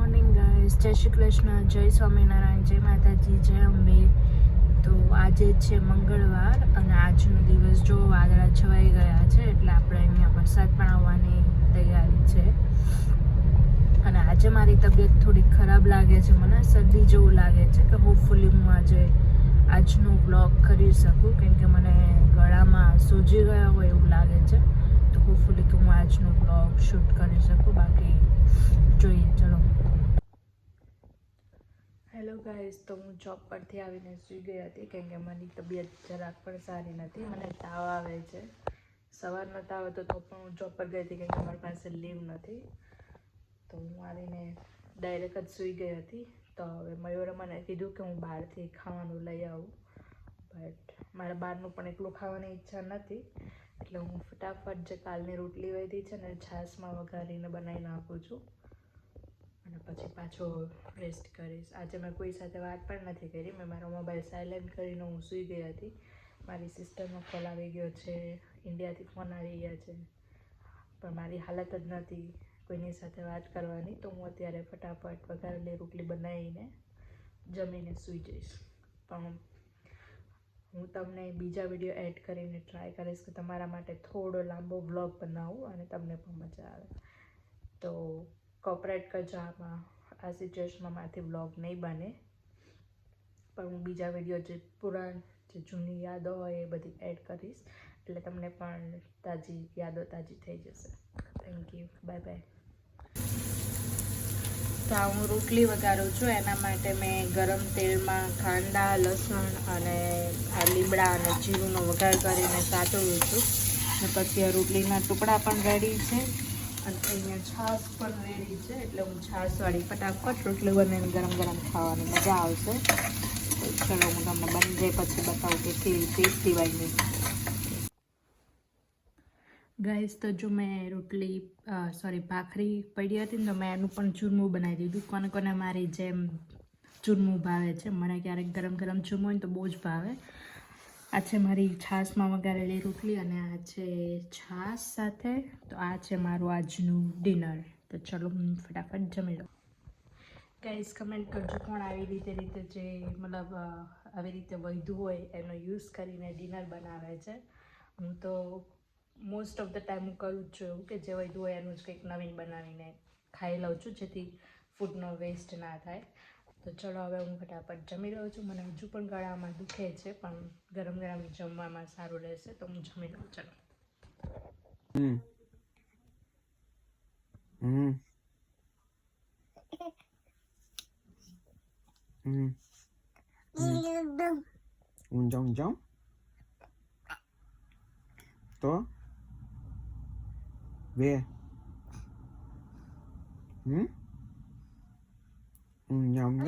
Morning guys, જય શ્રી કૃષ્ણ, જય સ્વામિનારાયણ, જય માતાજી, જય અંબે. તો આજે છે મંગળવાર અને આજનો દિવસ જો વાદળા છવાઈ ગયા છે એટલે આપણે અહીંયા વરસાદ પણ આવવાની તૈયારી છે. અને આજે મારી તબિયત થોડી ખરાબ લાગે છે, મને શરદી જેવું લાગે છે કે હોપફુલી હું આજે આજનો વ્લોગ કરી શકું, કેમ કે મને ગળામાં સૂજી ગયા હોય એવું લાગે છે. તો હોપફુલી કે હું આજનો વ્લોગ શૂટ કરી શકું, બાકી જોઈએ. ચલો. હેલો ગાઈસ, તો હું જોબ પરથી આવીને સૂઈ ગઈ હતી કેમ કે મારી તબિયત જરાક પણ સારી નથી. મને તાવ આવે છે, સવારનો તાવ હતો તો પણ હું જોબ પર ગઈ હતી કેમ કે મારી પાસે લીવ નથી. તો હું આવીને ડાયરેક્ટ જ સૂઈ ગઈ હતી. તો હવે મયુરે મને કીધું કે હું બહારથી ખાવાનું લઈ આવું, બટ મારે બહારનું પણ એટલું ખાવાની ઈચ્છા નથી, એટલે હું ફટાફટ જે કાલની રોટલી વધી છે ને છાશમાં વઘારીને બનાવી નાખું છું અને પછી પાછો રેસ્ટ કરીશ. આજે મેં કોઈ સાથે વાત પણ નથી કરી, મેં મારો મોબાઈલ સાયલેન્ટ કરીને હું સૂઈ ગઈ હતી. મારી સિસ્ટરનો કોલ આવી ગયો છે, ઇન્ડિયાથી ફોન આવી ગયા છે, પણ મારી હાલત જ નથી કોઈની સાથે વાત કરવાની. તો હું અત્યારે ફટાફટ વઘારેલી રોટલી બનાવીને જમીને સૂઈ જઈશ. પણ હું તમને બીજા વિડીયો એડ કરીને ટ્રાય કરીશ કે તમારા માટે થોડો લાંબો વ્લોગ બનાવું અને તમને પણ મજા આવે. તો કોપરેટ કરજો, આમાં આ સિચ્યુએશનમાં મારાથી વ્લોગ નહીં બને, પણ હું બીજા વિડીયો જે જૂની યાદો હોય એ બધી એડ કરીશ, એટલે તમને પણ યાદો તાજી થઈ જશે. Thank you, bye bye. તો હું રોટલી વઘારું છું, એના માટે મેં ગરમ તેલમાં કાંદા, લસણ અને આ લીમડા અને જીરુંનો વઘાર કરીને સાતળું છું. અને પછી આ રોટલીના ટુકડા પણ રેડી છે અને અહીંયા છાશ પણ રેડી છે, એટલે હું છાશવાળી ફટાફટ રોટલી બનાવીને ગરમ ગરમ ખાવાની મજા આવશે. તો ચલો હું તમને બની જાય પછી બતાવું કે કેવી ટેસ્ટી બની. ગાઈસ, તો જો મેં ભાખરી પડી હતી ને તો મેં એનું પણ ચૂરમું બનાવી દીધું. કોને કોને મારી જેમ ચૂરમું ભાવે છે, મને ક્યારેક ગરમ ગરમ ચૂરમું હોય ને તો બહુ જ ભાવે. આ છે મારી છાશમાં વઘારેલી રોટલી અને આ છે છાશ સાથે. તો આ છે મારું આજનું ડિનર. તો ચલો હું ફટાફટ જમી લઉં. ગાઈસ, કમેન્ટ કરજો કોણ આવી રીતે આવી રીતે વધ્યું હોય એનો યુઝ કરીને ડિનર બનાવે છે. હું તો મોસ્ટ ઓફ ધ ટાઈમ હું કરું જ છું એવું કે જે વધ્યું હોય એનું જ કંઈક નવીન બનાવીને ખાઈ લઉં છું, જેથી ફૂડનો વેસ્ટ ના થાય. તો ચલો હવે હું ફટાફટ જમી લઉં છું. મને હજુ પણ ગળામાં દુખે છે, પણ ગરમ ગરમ જમવામાં સારું રહેશે, તો હું જમી લઉં. ચલો. ઊંઝા તો વે ઊંઝા વે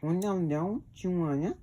ઊંઝા